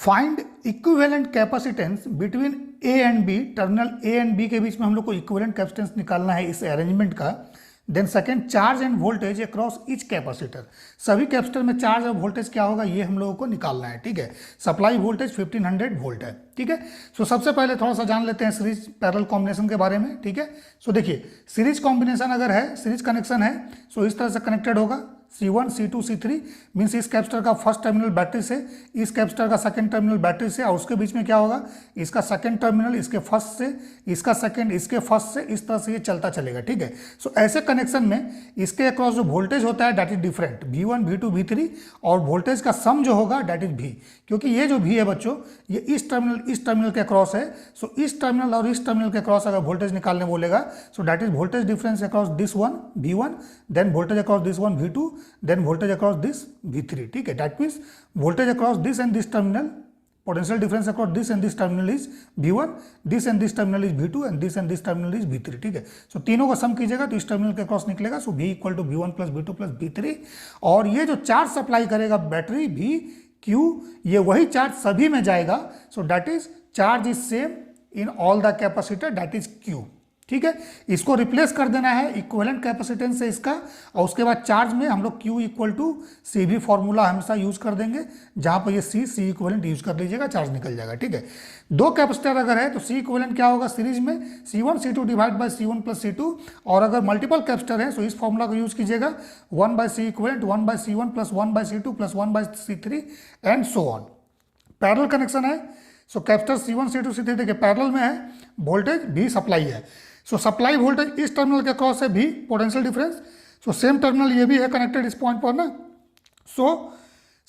Find equivalent capacitance between A and B, terminal A and B के बीच में हम लोग को इक्विवेलेंट कैपेसिटेंस निकालना है इस अरेंजमेंट का। Then second, charge and voltage across each capacitor, सभी कैपेसिटर में चार्ज और वोल्टेज क्या होगा ये हम लोगों को निकालना है। ठीक है, सप्लाई वोल्टेज 1500 वोल्ट है। ठीक है, सो सबसे पहले थोड़ा सा जान लेते हैं सीरीज पैरेलल कॉम्बिनेशन के बारे में। ठीक है, सो देखिए सीरीज कॉम्बिनेशन अगर है, सीरीज कनेक्शन है, सो इस तरह से कनेक्टेड होगा C1 C2 C3 मीन्स इस कैपेसिटर का फर्स्ट टर्मिनल बैटरी से, इस कैपेसिटर का सेकंड टर्मिनल बैटरी से, और उसके बीच में क्या होगा, इसका सेकंड टर्मिनल इसके फर्स्ट से, इसका सेकंड इसके फर्स्ट से, इस तरह से ये चलता चलेगा। ठीक है, सो ऐसे कनेक्शन में इसके अक्रॉस जो वोल्टेज होता है date is different, V1 V2 V3, और वोल्टेज का सम जो होगा डेट इज V, क्योंकि ये जो V है बच्चों ये इस टर्मिनल के अक्रॉस है। सो इस टर्मिनल और इस टर्मिनल के अक्रॉस अगर वोल्टेज निकालने बोलेगा, so that is voltage difference across this one V1, then voltage across this one V2, then voltage across this V3. ठीक है, that means voltage across this and this terminal, potential difference across this and this terminal is V1, this and this terminal is V2 and this and this terminal is V3. ठीक है, सो तीनों का सम कीजिएगा तो इस terminal के cross निकलेगा, so V equal to V1 plus V2 plus V3, और ये जो चार्ज सप्लाई करेगा बैटरी V Q, ये वही चार्ज सभी में जाएगा, so that is charge is same in all the capacitor, that is Q। ठीक है, इसको रिप्लेस कर देना है इक्विवेलेंट कैपेसिटेंस से इसका, और उसके बाद चार्ज में हम लोग Q इक्वल टू सी भी फॉर्मूला हमेशा यूज कर देंगे, जहां पर ये सी इक्विवेलेंट यूज कर लीजिएगा, चार्ज निकल जाएगा। ठीक है, दो कैपेसिटर अगर है तो सी इक्विवेलेंट क्या होगा सीरीज में C1 C2 divide by C1 plus C2, और अगर मल्टीपल कैपेसिटर है तो इस फॉर्मूला को यूज कीजिएगा 1 by C equivalent 1 by C1 plus 1 by C2 plus 1 by C3 and so on. Parallel connection है, so capacitor C1 C2 C3 देखिए parallel में है, वोल्टेज भी सप्लाई है, सो सप्लाई वोल्टेज इस टर्मिनल के क्रॉस है भी, potential difference, so same terminal ये भी है कनेक्टेड इस पॉइंट पर ना, सो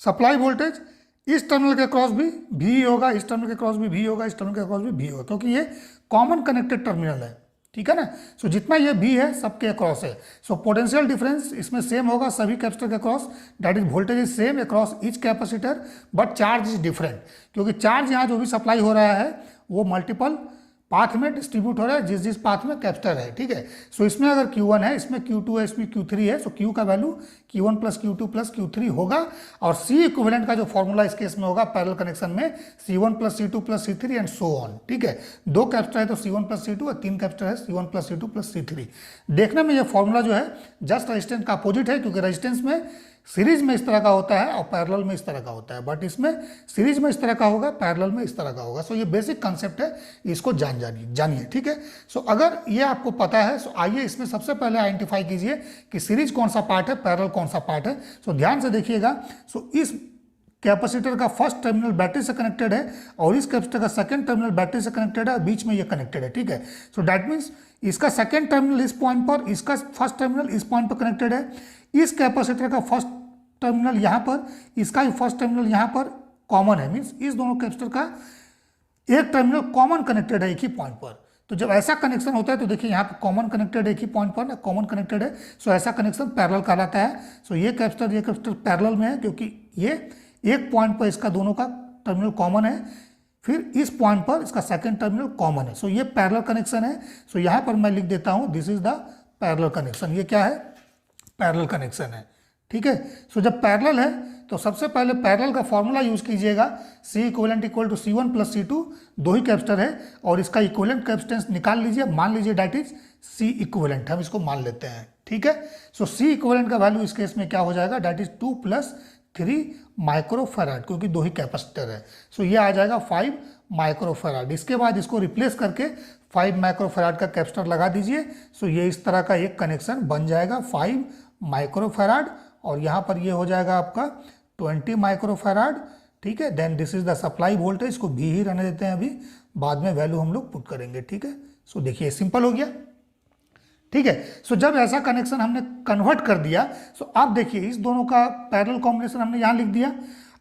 सप्लाई वोल्टेज इस टर्मिनल के क्रॉस भी होगा, इस टर्मिनल के क्रॉस भी होगा, इस टर्मिनल के क्रॉस भी होगा, क्योंकि ये कॉमन कनेक्टेड टर्मिनल है। ठीक है ना, सो जितना ये भी है सबके अक्रॉस है, सो पोटेंशियल डिफरेंस इसमें सेम होगा सभी कैपेसिटर के across, that is voltage is same across each capacitor, but charge is different, क्योंकि चार्ज यहाँ जो भी सप्लाई हो रहा है वो मल्टीपल पाथ में डिस्ट्रीब्यूट हो रहा है, जिस जिस पाथ में कैपेसिटर है। ठीक है, सो इसमें अगर Q1 है, इसमें Q2 है, इसमें Q3 है, सो Q का value Q1 plus Q2 plus Q3 होगा, और C इक्विवेलेंट का जो फॉर्मूला इस केस में होगा पैरेलल कनेक्शन में C1 plus C2 plus C3 and so on. ठीक है, दो कैपेसिटर है तो C1 प्लस C2, और तीन कैपेसिटर है C1 plus C2 plus C3। देखने में ये फॉर्मूला जो है जस्ट रेजिस्टेंस का अपोजिट है, क्योंकि रेजिस्टेंस में सीरीज में इस तरह का होता है और पैरेलल में इस तरह का होता है, बट इसमें सीरीज में इस तरह का होगा, पैरेलल में इस तरह का होगा। सो ये बेसिक कंसेप्ट है, इसको जानिए। ठीक है, सो अगर ये आपको पता है, सो आइए इसमें सबसे पहले आइडेंटिफाई कीजिए कि सीरीज कौन सा पार्ट है, पैरेलल कौन सा पार्ट है। सो ध्यान से देखिएगा, सो इस कैपेसिटर का फर्स्ट टर्मिनल बैटरी से कनेक्टेड है, और इस कैपेसिटर का सेकंड टर्मिनल बैटरी से कनेक्टेड है, बीच में ये कनेक्टेड है। ठीक है, सो दैट मीन्स इसका सेकंड टर्मिनल इस पॉइंट पर, इसका फर्स्ट टर्मिनल इस पॉइंट पर कनेक्टेड है, इस कैपेसिटर का फर्स्ट टर्मिनल यहाँ पर, इसका फर्स्ट टर्मिनल यहाँ पर कॉमन है, मीन्स इस दोनों कैपेसिटर का एक टर्मिनल कॉमन कनेक्टेड है एक ही पॉइंट पर। तो जब ऐसा कनेक्शन होता है तो देखिए यहाँ पर कॉमन कनेक्टेड एक ही पॉइंट पर ना, कॉमन कनेक्टेड है, सो ऐसा कनेक्शन पैरेलल कहलाता है। सो ये कैपेसिटर पैरेलल में है, क्योंकि ये एक पॉइंट पर इसका दोनों का टर्मिनल कॉमन है, फिर इस पॉइंट पर इसका सेकंड टर्मिनल कॉमन है, सो ये पैरेलल कनेक्शन है। सो यहाँ पर मैं लिख देता हूँ this is the parallel connection, ये क्या है, पैरेलल कनेक्शन है। ठीक है, सो जब पैरेलल है तो सबसे पहले पैरेलल का फॉर्मूला यूज कीजिएगा, C equivalent equal to C1 plus C2, दो ही कैपेसिटर है, और इसका इक्विवेलेंट कैपेसिटेंस निकाल लीजिए, मान लीजिए दैट इज C इक्विवेलेंट, हम इसको मान लेते हैं। ठीक है, सो C इक्विवेलेंट का वैल्यू इस केस में क्या हो जाएगा, दैट इज 2 प्लस 3 माइक्रोफैराड, क्योंकि दो ही कैपेसिटर है, सो ये आ जाएगा 5 माइक्रोफैराड। इसके बाद इसको रिप्लेस करके 5 माइक्रोफैराड का कैपेसिटर लगा दीजिए, सो ये इस तरह का एक कनेक्शन बन जाएगा 5 माइक्रोफैराड, और यहाँ पर ये हो जाएगा आपका 20 माइक्रोफैराड। ठीक है, then this is the supply voltage, को भी ही रहने देते हैं, अभी बाद में वैल्यू हम लोग पुट करेंगे। ठीक है, सो देखिए सिंपल हो गया। ठीक है, सो जब ऐसा कनेक्शन हमने कन्वर्ट कर दिया, सो अब देखिए इस दोनों का पैरेलल कॉम्बिनेशन हमने यहाँ लिख दिया।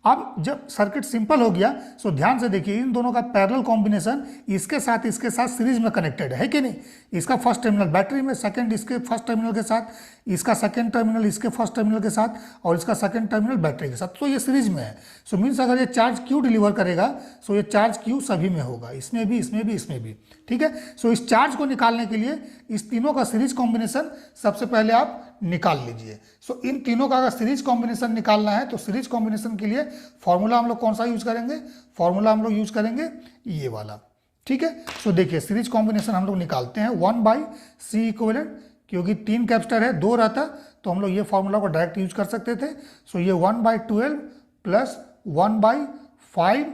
अब जब सर्किट सिंपल हो गया, सो ध्यान से देखिए इन दोनों का पैरेलल कॉम्बिनेशन इसके साथ सीरीज में कनेक्टेड है कि नहीं, इसका फर्स्ट टर्मिनल बैटरी में, सेकंड इसके फर्स्ट टर्मिनल के साथ, इसका सेकंड टर्मिनल इसके फर्स्ट टर्मिनल के साथ और इसका सेकंड टर्मिनल बैटरी के साथ, तो ये सीरीज में है। सो मीन्स अगर ये चार्ज क्यू डिलीवर करेगा सो ये चार्ज क्यू सभी में होगा, इसमें भी, इसमें भी, इसमें भी, ठीक है। सो इस चार्ज को निकालने के लिए इस तीनों का सीरीज कॉम्बिनेशन सबसे पहले आप निकाल लीजिए। सो इन तीनों का अगर सीरीज कॉम्बिनेशन निकालना है तो सीरीज कॉम्बिनेशन के लिए फॉर्मूला हम लोग कौन सा यूज करेंगे, फॉर्मूला हम लोग यूज करेंगे ये वाला, ठीक है। सो देखिए सीरीज कॉम्बिनेशन हम लोग निकालते हैं 1/C इक्विवेलेंट, क्योंकि 3 कैपेसिटर है, 2 रहता तो हम लोग ये फॉर्मूला को डायरेक्ट यूज कर सकते थे। सो ये 1/12 प्लस 1/5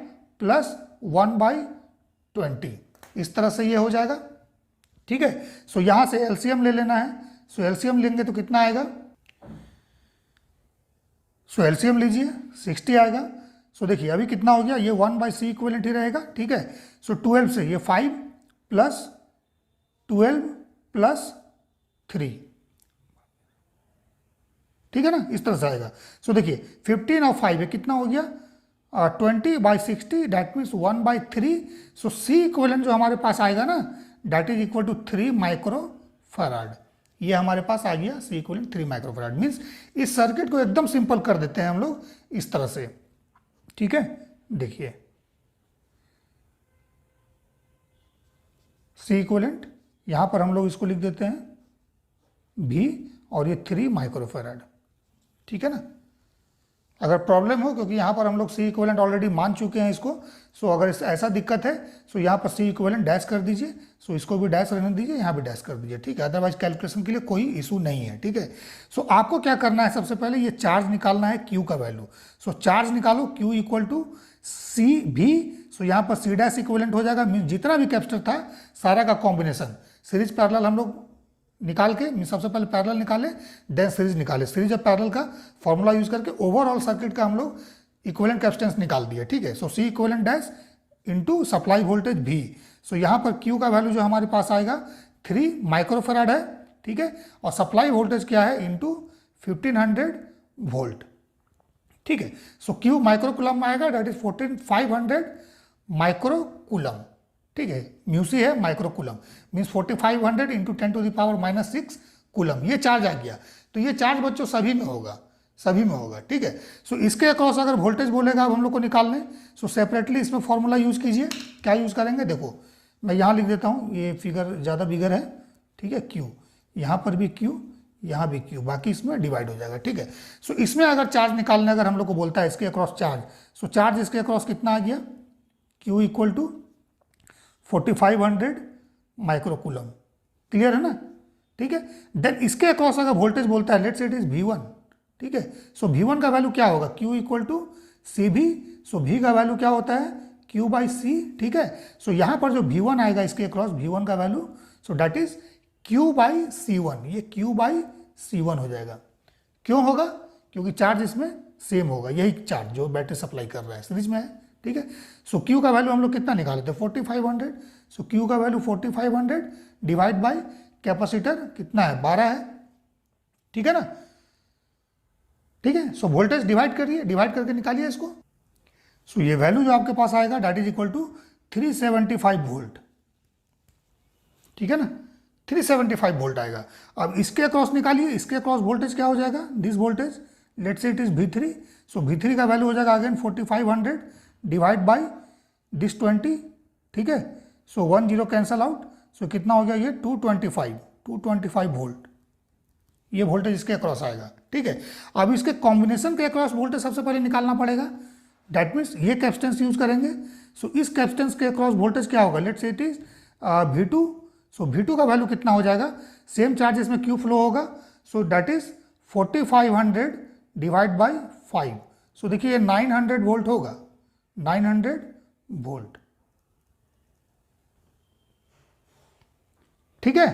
प्लस 1/20, इस तरह से ये हो जाएगा, ठीक है। सो यहां से एलसीएम ले लेना है। सो एलसीएम लेंगे तो कितना आएगा, सो एलसीएम लीजिए 60 आएगा। सो देखिए अभी कितना हो गया, ये 1/C इक्विवेलेंट ही रहेगा, ठीक है। सो 12 से ये 5 प्लस 12 प्लस 3, ठीक है ना, इस तरह से आएगा। सो देखिए 15 और 5 है, कितना हो गया 20/60, that means 1/3। So C equivalent जो हमारे पास आएगा ना, that is equal to 3 microfarad. ये हमारे पास आ गया C इक्विवेलेंट 3 माइक्रोफैराड। मीन्स इस सर्किट को एकदम सिंपल कर देते हैं हम लोग इस तरह से, ठीक है। देखिए C इक्विवेलेंट यहां पर हम लोग इसको लिख देते हैं V और ये 3 माइक्रोफैराड, ठीक है ना। अगर प्रॉब्लम हो, क्योंकि यहाँ पर हम लोग C इक्विवेलेंट ऑलरेडी मान चुके हैं इसको, सो अगर ऐसा दिक्कत है सो यहाँ पर C इक्विवेलेंट डैश कर दीजिए। सो इसको भी डैश रहने दीजिए, यहाँ भी डैश कर दीजिए, ठीक है। अदरवाइज कैलकुलेशन के लिए कोई इशू नहीं है, ठीक है। सो आपको क्या करना है, सबसे पहले ये चार्ज निकालना है Q का वैल्यू। सो चार्ज निकालो Q इक्वल टू CV। सो यहाँ पर C डैश इक्विवेलेंट हो जाएगा, मीन्स जितना भी कैपेसिटर था सारा का कॉम्बिनेशन। सीरीज पैरेलल हम लोग निकाल के, सबसे पहले पैरेलल निकाले देन सीरीज निकाले, सीरीज और पैरेलल का फॉर्मूला यूज करके ओवरऑल सर्किट का हम लोग इक्विवेलेंट कैपेसिटेंस निकाल दिया, ठीक है। सो C equivalent dash into supply voltage V। सो यहाँ पर Q का वैल्यू जो हमारे पास आएगा 3 माइक्रोफैराड है, ठीक है, और सप्लाई वोल्टेज क्या है इनटू 1500 वोल्ट, ठीक है। सो Q माइक्रोकुलम आएगा, डेट इज 14,500 माइक्रोकुलम, ठीक है। म्यूसी है माइक्रोकुलम, मीन्स 4500 इंटू 10⁻⁻6 कुलम, ये चार्ज आ गया। तो ये चार्ज बच्चों सभी में होगा, सभी में होगा, ठीक है। सो इसके अक्रॉस अगर वोल्टेज बोलेगा अब हम लोग को निकालने, सो सेपरेटली इसमें फॉर्मूला यूज कीजिए। क्या यूज करेंगे, देखो मैं यहाँ लिख देता हूँ, ये फिगर ज़्यादा बिगर है, ठीक है। Q यहाँ पर भी Q, यहाँ भी Q, बाकी इसमें डिवाइड हो जाएगा, ठीक है। सो इसमें अगर चार्ज निकालने अगर हम लोग को बोलता है इसके अक्रॉस चार्ज, सो चार्ज इसके अक्रॉस कितना आ गया, Q equal to 4500 microcoulomb, clear है ना, ठीक है। देन इसके अक्रॉस अगर वोल्टेज बोलता है, let's say it is V1, ठीक है। सो V1 का वैल्यू क्या होगा, Q equal to CV। So V का वैल्यू क्या होता है Q/C, ठीक है। सो यहाँ पर जो V1 आएगा इसके अक्रॉस, V1 का value, so that is Q/C1, ये Q/C1 हो जाएगा। क्यों होगा, क्योंकि चार्ज इसमें सेम होगा, यही चार्ज जो बैटरी सप्लाई कर रहा है सीरीज में है, ठीक है। सो Q का वैल्यू हम लोग कितना निकाले थे 4500। सो Q का वैल्यू 4500 डिवाइड बाय कैपेसिटर कितना है 12 है, ठीक है ना, ठीक है। सो वोल्टेज डिवाइड करिए, डिवाइड करके निकालिए इसको। सो ये वैल्यू जो आपके पास आएगा that is equal to 375 volt, ठीक है ना, 375 वोल्ट आएगा। अब इसके अक्रॉस निकालिए, इसके अक्रॉस वोल्टेज क्या हो जाएगा, this voltage let's say it is V3। So V3 का वैल्यू हो जाएगा अगेन 4500 डिवाइड बाई दिस 20, ठीक है। सो 1 0 कैंसल आउट, सो कितना हो गया ये 225 वोल्ट, ये वोल्टेज इसके अक्रॉस आएगा, ठीक है। अब इसके कॉम्बिनेशन के अक्रॉस वोल्टेज सबसे पहले निकालना पड़ेगा, डैट मीन्स ये कैपेसिटेंस यूज करेंगे। सो इस कैपेसिटेंस के अक्रॉस वोल्टेज क्या होगा, let's say it is V2। So V2 का वैल्यू कितना हो जाएगा, सेम चार्ज इसमें Q फ्लो होगा, so that is 4500 divide by 5। सो देखिए ये 900 वोल्ट होगा, 900 वोल्ट, ठीक है,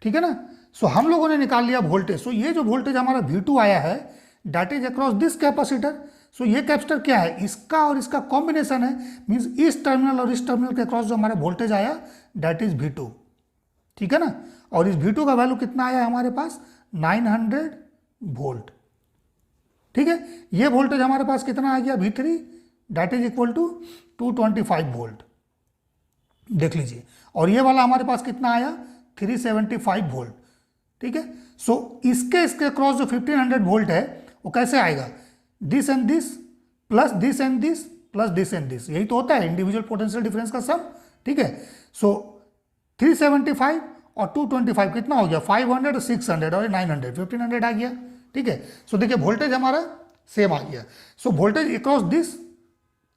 ठीक है ना। सो हम लोगों ने निकाल लिया वोल्टेज। सो ये जो वोल्टेज हमारा V2 आया है that is across this capacitor. So ये कैपेसिटर क्या है, इसका और इसका कॉम्बिनेशन है, मींस इस टर्मिनल और इस टर्मिनल के अक्रॉस जो हमारा वोल्टेज आया डैट इज V2, ठीक है ना। और इस V2 का वैल्यू कितना आया हमारे पास 900 वोल्ट, ठीक है। ये वोल्टेज हमारे पास कितना आ गया V3 that is equal to 225 volt, देख लीजिए। और ये वाला हमारे पास कितना आया 375 वोल्ट। ठीक है। सो इसके क्रॉस जो 1500 वोल्ट है वो कैसे आएगा, this and this plus this and this plus this and this, यही तो होता है इंडिविजुअल पोटेंशियल डिफरेंस का सम, ठीक है। सो 375 और 225 कितना हो गया, 500 600 और 900 1500 आ गया, ठीक है। सो देखिए वोल्टेज हमारा सेम आ गया। So voltage across this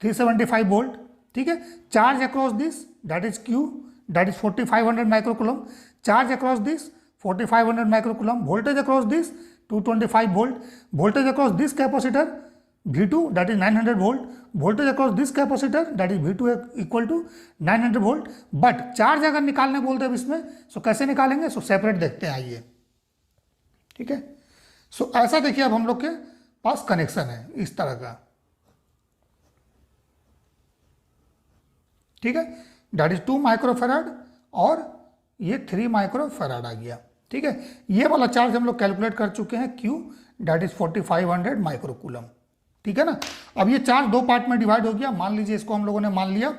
375 volt, ठीक है। Charge across this that is Q that is 4500 microcoulomb, charge across this 4500 microcoulomb, voltage across this 225 volt, voltage across this capacitor V2 that is 900 volt, voltage across this capacitor that is V2 equal to 900 volt, but charge अगर निकालने बोलते हैं इसमें सो कैसे निकालेंगे, सो separate देखते हैं आइए, ठीक है। सो ऐसा देखिए अब हम लोग के पास कनेक्शन है इस तरह का, ठीक है, दैट इज 2 माइक्रोफेराड और ये 3 माइक्रोफेराड आ गया, ठीक है। ये वाला चार्ज हम लोग कैलकुलेट कर चुके हैं Q दैट इज 4500 माइक्रोकूलम, ठीक है ना। अब ये चार्ज दो पार्ट में डिवाइड हो गया, मान लीजिए इसको हम लोगों ने मान लिया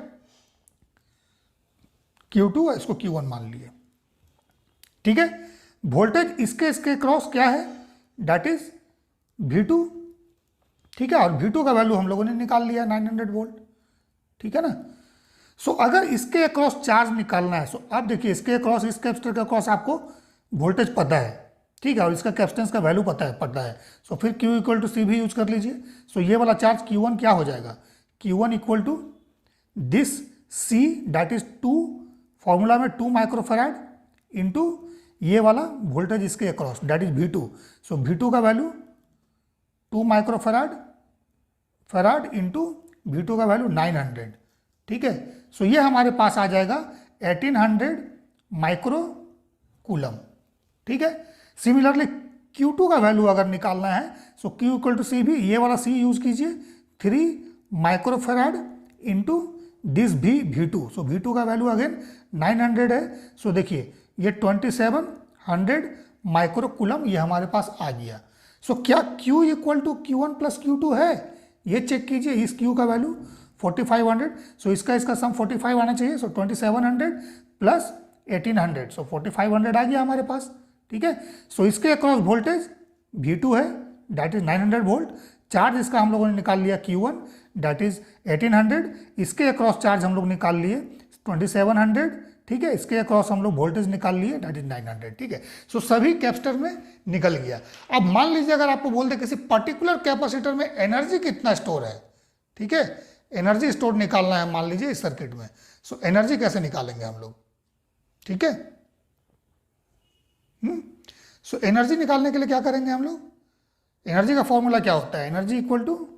Q2 और इसको Q1 मान लिए, ठीक है। वोल्टेज इसके क्रॉस क्या है, दैट इज V2, ठीक है, और V2 का वैल्यू हम लोगों ने निकाल लिया 900 वोल्ट, ठीक है ना। सो अगर इसके अक्रॉस चार्ज निकालना है, सो अब देखिए इसके अक्रॉस इस कैपेसिटर के अक्रॉस आपको वोल्टेज पता है, ठीक है, और इसका कैपेसिटेंस का वैल्यू पता है। सो फिर Q इक्वल टू सी भी यूज कर लीजिए। सो ये वाला चार्ज Q1 क्या हो जाएगा, Q1 equal to this C that is 2 formula में 2 माइक्रोफेराड इंटू ये वाला वोल्टेज इसके across that is V2। So V2 का वैल्यू 2 माइक्रोफेराड इंटू V2 का वैल्यू 900, ठीक है। सो ये हमारे पास आ जाएगा 1800 माइक्रोकूलम, ठीक है। सिमिलरली Q2 का वैल्यू अगर निकालना है सो Q इक्वल टू सी भी, ये वाला C यूज कीजिए 3 माइक्रोफेराड इंटू दिस भी V2। सो V2 का वैल्यू अगेन 900 है। सो देखिए ये 2700 माइक्रोकूलम ये हमारे पास आ गया। सो क्या Q equal to Q1 plus Q2 है, ये चेक कीजिए, इस Q का वैल्यू 4500, सो इसका सम 45 आना चाहिए। सो 2700 प्लस 1800, सो 4500 आ गया हमारे पास, ठीक है। सो इसके अक्रॉस वोल्टेज V2 है दैट इज 900 वोल्ट, चार्ज इसका हम लोगों ने निकाल लिया Q1 दैट इज 1800, इसके अक्रॉस चार्ज हम लोग निकाल लिए 2700, ठीक है, इसके अक्रॉस हम लोग वोल्टेज निकाल लिए दैट इज 900, ठीक है। सो सभी कैपेसिटर में निकल गया। अब मान लीजिए अगर आपको बोल दे किसी पर्टिकुलर कैपेसिटर में एनर्जी कितना स्टोर है, ठीक है, एनर्जी स्टोर निकालना है मान लीजिए इस सर्किट में। सो एनर्जी कैसे निकालेंगे हम लोग, ठीक है। सो एनर्जी निकालने के लिए क्या करेंगे हम लोग, एनर्जी का फॉर्मूला क्या होता है, energy equal to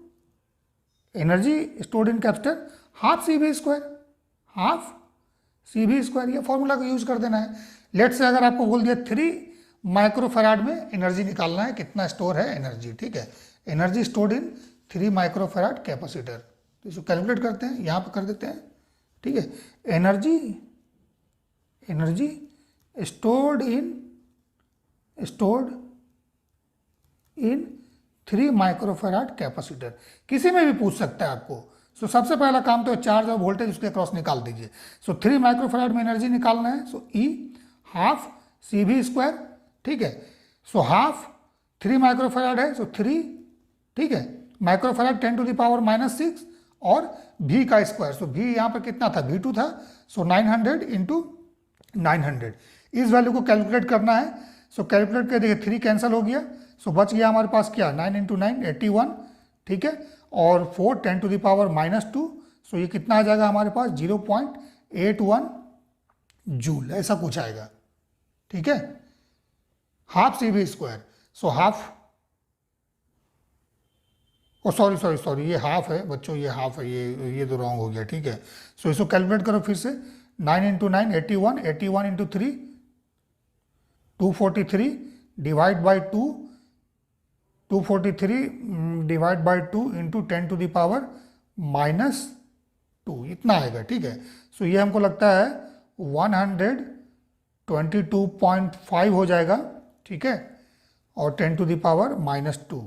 energy stored in capacitor half CV square, half CV square, ये फॉर्मूला का यूज कर देना है। लेट से अगर आपको बोल दिया 3 माइक्रोफेराड में एनर्जी निकालना है, कितना स्टोर है एनर्जी, ठीक है, एनर्जी स्टोर्ड इन 3 माइक्रोफेराड कैपेसिटर, तो इसको कैलकुलेट करते हैं, यहाँ पर कर देते हैं, ठीक है। एनर्जी स्टोर्ड इन 3 माइक्रोफेराड कैपेसिटर, किसी में भी पूछ सकता है आपको। सो सबसे पहला काम तो चार्ज और वोल्टेज उसके क्रॉस निकाल दीजिए। सो 3 माइक्रोफेराड में एनर्जी निकालना है, सो E हाफ CV स्क्वायर, ठीक है। सो हाफ 3 माइक्रोफेराड है, सो 3, ठीक है, माइक्रोफेराड 10 टू द पावर -6 और V का स्क्वायर, सो V यहाँ पर कितना था, V2 था, सो 900 इंटू 900, इस वैल्यू को कैलकुलेट करना है। सो कैलकुलेट कर देखिए 3 कैंसिल हो गया, सो बच गया हमारे पास क्या, 9 इंटू 9 81, ठीक है, और 4 10 टू द पावर -2, सो ये कितना आ जाएगा हमारे पास 0.81 जूल, ऐसा कुछ आएगा, ठीक है, half CV square. So half, oh sorry ये हाफ है बच्चों, ये हाफ है, ये तो रॉन्ग हो गया, ठीक है। सो इसको कैलकुलेट करो फिर से, 9 into 9 81, 81 into 3 243 divide by 2, 243 divide by 2 into 10 to the power -2, इतना आएगा, ठीक है। सो ये हमको लगता है 122.5 हो जाएगा, ठीक है, और 10 टू द पावर -2,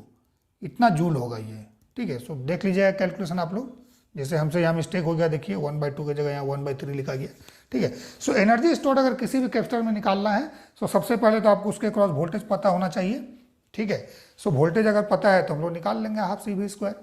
इतना जूल होगा ये, ठीक है। सो देख लीजिएगा कैलकुलेशन आप लोग, जैसे हमसे यहाँ मिस्टेक हो गया, देखिए 1/2 की जगह यहाँ 1/3 लिखा गया, ठीक है। सो एनर्जी स्टोर्ड अगर किसी भी कैपेसिटर में निकालना है तो सबसे पहले तो आपको उसके क्रॉस वोल्टेज पता होना चाहिए, ठीक है। सो वोल्टेज अगर पता है तो हम लोग निकाल लेंगे हाफ CV²,